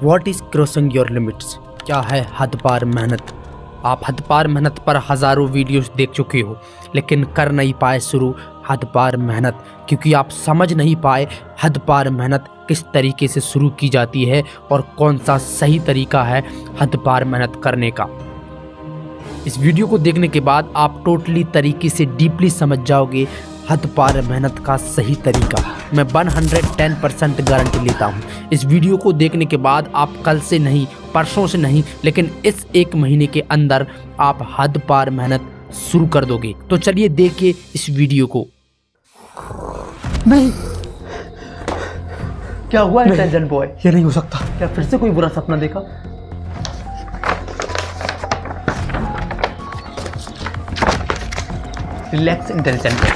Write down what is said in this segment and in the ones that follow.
What is crossing your limits? क्या है हद पार मेहनत? आप हद पार मेहनत पर हज़ारों वीडियोस देख चुके हो, लेकिन कर नहीं पाए शुरू हद पार मेहनत, क्योंकि आप समझ नहीं पाए हद पार मेहनत किस तरीके से शुरू की जाती है और कौन सा सही तरीका है हद पार मेहनत करने का। इस वीडियो को देखने के बाद आप टोटली तरीके से डीपली समझ जाओगे हद पार मेहनत का सही तरीका। मैं 110% गारंटी लेता हूँ। इस वीडियो को देखने के बाद आप कल से नहीं, परसों से नहीं, लेकिन इस एक महीने के अंदर आप हद पार मेहनत शुरू कर दोगे। तो चलिए देखिए इस वीडियो को। नहीं, क्या हुआ इंटेलिजेंट बॉय? ये नहीं हो सकता। क्या फिर से कोई बुरा सपना देखा? Relax intelligent boy,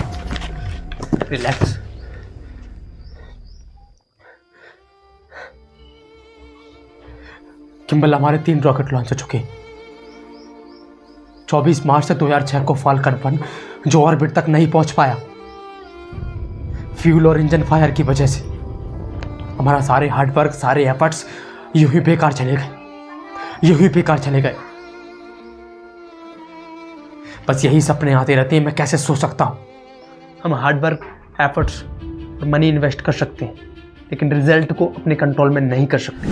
relax. Kimbal, हमारे 3 रॉकेट लॉन्च हो चुके। 24 मार्च से 2006 को फाल्कन 1 जो ऑर्बिट तक नहीं पहुंच पाया, फ्यूल और इंजन फायर की वजह से हमारा सारे हार्डवर्क, सारे एफर्ट्स यूं ही बेकार चले गए। बस यही सपने आते रहते हैं, मैं कैसे सो सकता हूं। हम हार्डवर्क, एफर्ट्स और मनी इन्वेस्ट कर सकते हैं, लेकिन रिजल्ट को अपने कंट्रोल में नहीं कर सकते।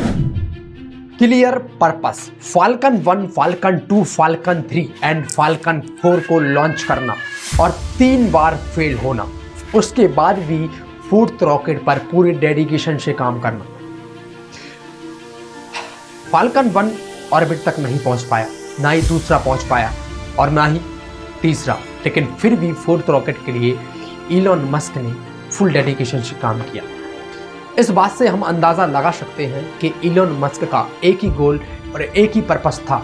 Clear purpose, falcon 1, falcon 2, falcon 3 and falcon 4 को लॉन्च करना और 3 बार फेल होना, उसके बाद भी 4th रॉकेट पर पूरे डेडिकेशन से काम करना। फाल्कन 1 ऑर्बिट तक नहीं पहुंच पाया, ना ही दूसरा पहुंच पाया और ना ही तीसरा, लेकिन फिर भी 4th रॉकेट के लिए इलॉन मस्क ने फुल डेडिकेशन से काम किया। इस बात से हम अंदाज़ा लगा सकते हैं कि इलॉन मस्क का एक ही गोल और एक ही पर्पस था,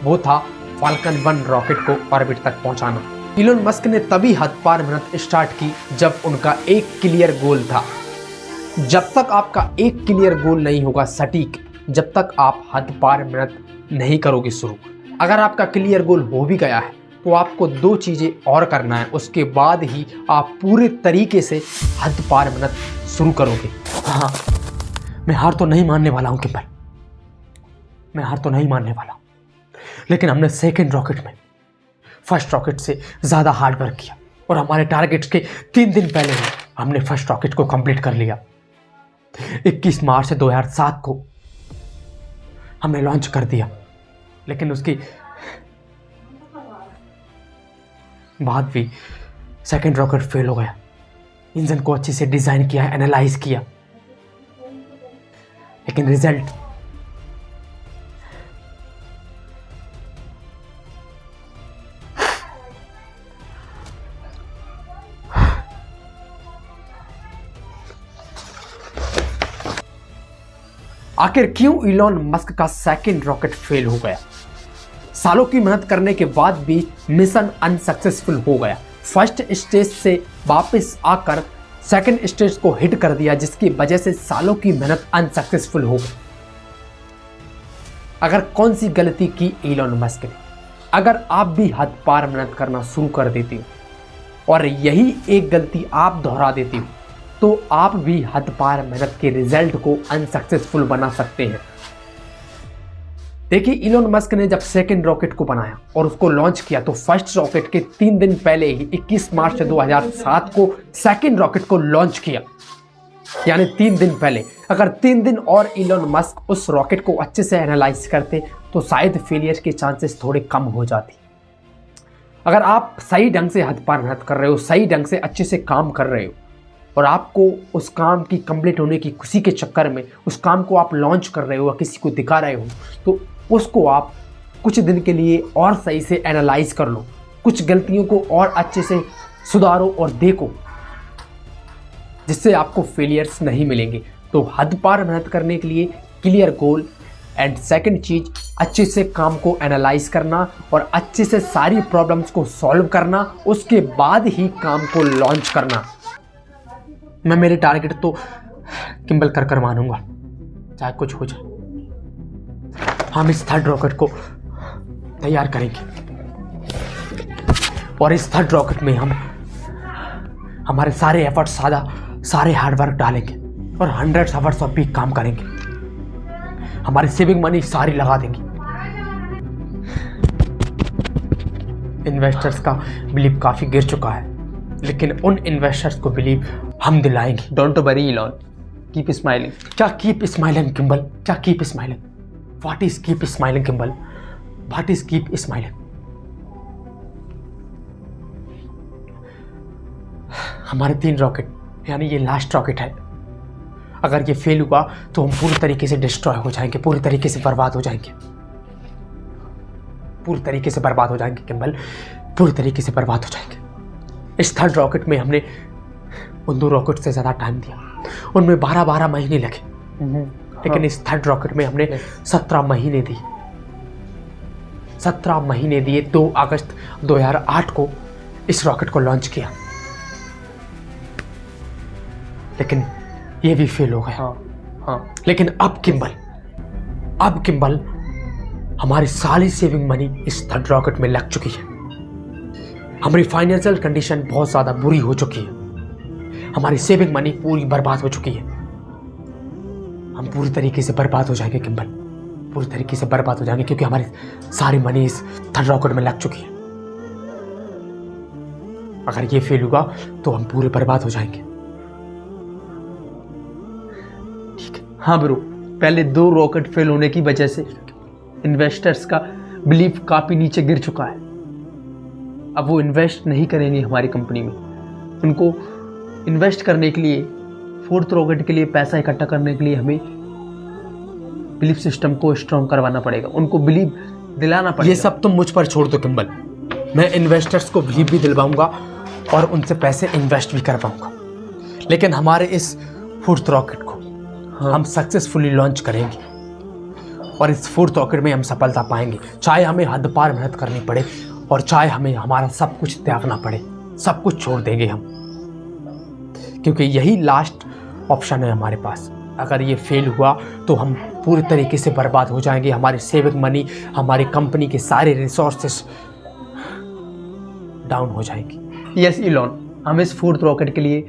वो था फाल्कन 1 रॉकेट को ऑर्बिट तक पहुंचाना। इलॉन मस्क ने तभी हद पार मेहनत स्टार्ट की जब उनका एक क्लियर गोल था। जब तक आपका एक क्लियर गोल नहीं होगा सटीक, जब तक आप हद पार मेहनत नहीं करोगे शुरू। अगर आपका क्लियर गोल हो भी गया है तो आपको 2 चीज़ें और करना है, उसके बाद ही आप पूरे तरीके से हद पार मेहनत शुरू करोगे। हाँ, मैं हार तो नहीं मानने वाला हूँ किम्बल, मैं हार तो नहीं मानने वाला हूँ, लेकिन हमने 2nd रॉकेट में 1st रॉकेट से ज़्यादा हार्ड वर्क किया और हमारे टारगेट्स के 3 दिन पहले ही हमने 1st रॉकेट को कंप्लीट कर लिया। 21 मार्च 2007 को हमने लॉन्च कर दिया, लेकिन उसकी बाद भी 2nd रॉकेट फेल हो गया। इंजन को अच्छे से डिज़ाइन किया, एनालाइज किया, लेकिन रिजल्ट आखिर क्यों इलॉन मस्क का 2nd रॉकेट फेल हो गया? सालों की मेहनत करने के बाद भी मिशन अनसक्सेसफुल हो गया। 1st स्टेज से वापस आकर 2nd स्टेज को हिट कर दिया, जिसकी वजह से सालों की मेहनत अनसक्सेसफुल हो गई। अगर कौन सी गलती की इलॉन मस्क ने? अगर आप भी हद पार मेहनत करना शुरू कर देती हो और यही एक गलती आप दोहरा देती हो, तो आप भी हद पार मेहनत के रिजल्ट को अनसक्सेसफुल बना सकते हैं। देखिए, इलॉन मस्क ने जब 2nd रॉकेट को बनाया और उसको लॉन्च किया, तो 1st रॉकेट के 3 दिन पहले ही 21 मार्च 2007 को 2nd रॉकेट को लॉन्च किया, यानी 3 दिन पहले। अगर 3 दिन और इलॉन मस्क उस रॉकेट को अच्छे से एनालाइज करते तो शायद फेलियर के चांसेस थोड़े कम हो जाती। अगर आप सही ढंग से हद पार मेहनत कर रहे हो, सही ढंग से अच्छे से काम कर रहे हो और आपको उस काम की कंप्लीट होने की खुशी के चक्कर में उस काम को आप लॉन्च कर रहे हो या किसी को दिखा रहे हो, तो उसको आप कुछ दिन के लिए और सही से एनालाइज कर लो, कुछ गलतियों को और अच्छे से सुधारो और देखो, जिससे आपको फेलियर्स नहीं मिलेंगे। तो हद पार मेहनत करने के लिए क्लियर गोल एंड 2nd चीज़, अच्छे से काम को एनालाइज करना और अच्छे से सारी प्रॉब्लम्स को सॉल्व करना, उसके बाद ही काम को लॉन्च करना। मैं मेरे टारगेट तो किम्बल कर मानूंगा, चाहे कुछ हो जाए। हम इस 3rd रॉकेट को तैयार करेंगे और इस 3rd रॉकेट में हम हमारे सारे एफर्ट्स, सारे हार्डवर्क डालेंगे और 100 आवर्स ऑफ पीक काम करेंगे। हमारी सेविंग मनी सारी लगा देंगी। इन्वेस्टर्स का बिलीव काफ़ी गिर चुका है, लेकिन उन इन्वेस्टर्स को बिलीव हम दिलाएंगे। Don't worry Elon, keep smiling. क्या कीप स्माइलिंग किम्बल? क्या keep smiling? What is keep smiling Kimbal? What is keep smiling? हमारे 3 रॉकेट, यानी ये लास्ट रॉकेट है। अगर ये फेल हुआ तो हम पूरी तरीके से डिस्ट्रॉय हो जाएंगे, पूरी तरीके से बर्बाद हो जाएंगे, पूरी तरीके से बर्बाद हो जाएंगे किम्बल, पूरी तरीके से बर्बाद हो जाएंगे। इस 3rd रॉकेट में हमने उन 2 रॉकेट से ज़्यादा टाइम दिया, उनमें 12 महीने लगे, लेकिन इस 3rd रॉकेट में हमने 17 महीने दिए। 17 महीने दिए। 2 अगस्त 2008 को इस रॉकेट को लॉन्च किया, लेकिन ये भी फेल हो गया। हाँ। लेकिन अब किम्बल हमारी सारी सेविंग मनी इस 3rd रॉकेट में लग चुकी है। हमारी फाइनेंशियल कंडीशन बहुत ज़्यादा बुरी हो चुकी है, हमारी सेविंग मनी पूरी बर्बाद हो चुकी है। हम पूरी तरीके से बर्बाद हो जाएंगे किम्बल, पूरी तरीके से बर्बाद हो जाएंगे, क्योंकि हमारी सारी मनी इस 3rd रॉकेट में लग चुकी है। अगर ये फेल हुआ तो हम पूरे बर्बाद हो जाएंगे। हाँ ब्रो, पहले 2 रॉकेट फेल होने की वजह से इन्वेस्टर्स का बिलीफ काफ़ी नीचे गिर चुका है। अब वो इन्वेस्ट नहीं करेंगे हमारी कंपनी में। उनको इन्वेस्ट करने के लिए, 4th रॉकेट के लिए पैसा इकट्ठा करने के लिए हमें बिलीफ सिस्टम को स्ट्रॉन्ग करवाना पड़ेगा, उनको बिलीव दिलाना पड़ेगा। ये सब तुम मुझ पर छोड़ दो किम्बल, मैं इन्वेस्टर्स को बिलीव भी दिलवाऊंगा और उनसे पैसे इन्वेस्ट भी करवाऊंगा। लेकिन हमारे इस 4th रॉकेट को हम सक्सेसफुली लॉन्च करेंगे और इस 4th रॉकेट में हम सफलता पाएंगे, चाहे हमें हद पार मेहनत करनी पड़े और चाहे हमें हमारा सब कुछ त्यागना पड़े, सब कुछ छोड़ देंगे हम, क्योंकि यही लास्ट ऑप्शन है हमारे पास। अगर ये फेल हुआ तो हम पूरी तरीके से बर्बाद हो जाएंगे। हमारी सेविंग मनी, हमारी कंपनी के सारे रिसोर्सेस डाउन हो जाएंगी। यस इलॉन, हम इस 4th रॉकेट के लिए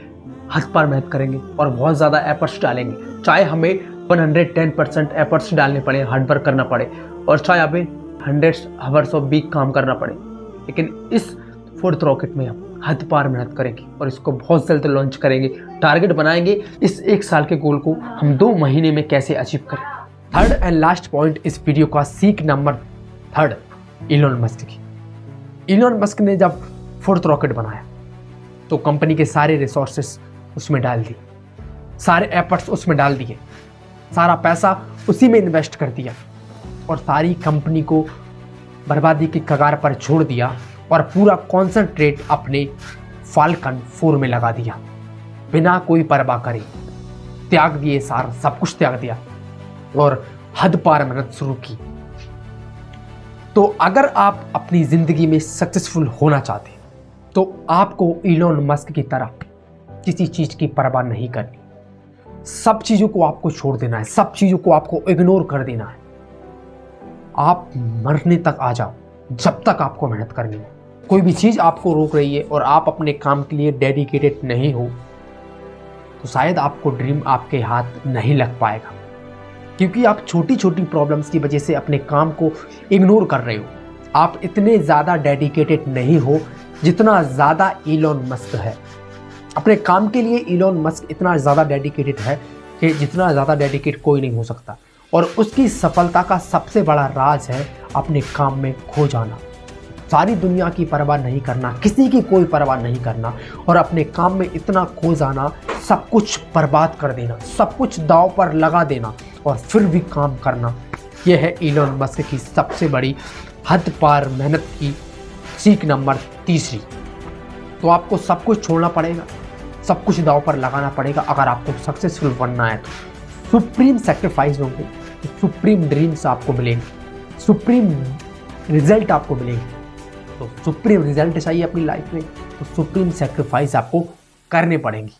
हद पार मेहनत करेंगे और बहुत ज़्यादा एफर्ट्स डालेंगे, चाहे हमें 110% एफर्ट्स डालने पड़े, हार्ड वर्क करना पड़े, और चाहे हमें 100 आवर्स ऑफ वीक काम करना पड़े, लेकिन इस 4th रॉकेट में हम हद पार मेहनत करेंगे और इसको बहुत जल्द लॉन्च करेंगे। टारगेट बनाएंगे इस 1 साल के गोल को हम 2 महीने में कैसे अचीव करें। 3rd एंड लास्ट पॉइंट इस वीडियो का, सीख नंबर 3, इलॉन मस्क की। इलॉन मस्क ने जब 4th रॉकेट बनाया तो कंपनी के सारे रिसोर्सेस उसमें डाल दिए, सारे एफर्ट्स उसमें डाल दिए, सारा पैसा उसी में इन्वेस्ट कर दिया और सारी कंपनी को बर्बादी की कगार पर छोड़ दिया और पूरा कॉन्सेंट्रेट अपने फाल्कन 4 में लगा दिया, बिना कोई परवाह करे त्याग दिए, सारा सब कुछ त्याग दिया और हद पार मेहनत शुरू की। तो अगर आप अपनी ज़िंदगी में सक्सेसफुल होना चाहते हैं तो आपको इलॉन मस्क की तरह किसी चीज़ की परवाह नहीं करनी, सब चीज़ों को आपको छोड़ देना है, सब चीज़ों को आपको इग्नोर कर देना है। आप मरने तक आ जाओ, जब तक आपको मेहनत करनी है। कोई भी चीज़ आपको रोक रही है और आप अपने काम के लिए डेडिकेटेड नहीं हो तो शायद आपको ड्रीम आपके हाथ नहीं लग पाएगा, क्योंकि आप छोटी छोटी प्रॉब्लम्स की वजह से अपने काम को इग्नोर कर रहे हो। आप इतने ज़्यादा डेडिकेटेड नहीं हो जितना ज़्यादा इलॉन मस्क है। अपने काम के लिए इलॉन मस्क इतना ज़्यादा डेडिकेटेड है कि जितना ज़्यादा डेडिकेट कोई नहीं हो सकता, और उसकी सफलता का सबसे बड़ा राज है अपने काम में खो जाना, सारी दुनिया की परवाह नहीं करना, किसी की कोई परवाह नहीं करना और अपने काम में इतना खो जाना, सब कुछ बर्बाद कर देना, सब कुछ दांव पर लगा देना और फिर भी काम करना। यह है इलॉन मस्क की सबसे बड़ी हद पार मेहनत की सीख नंबर 3। तो आपको सब कुछ छोड़ना पड़ेगा, सब कुछ दांव पर लगाना पड़ेगा अगर आपको सक्सेसफुल बनना है। तो सुप्रीम सेक्रीफाइस होंगे, सुप्रीम ड्रीम्स आपको मिलेंगे, सुप्रीम रिजल्ट आपको मिलेंगे। तो सुप्रीम रिजल्ट चाहिए अपनी लाइफ में तो सुप्रीम सेक्रीफाइस आपको करने पड़ेंगी।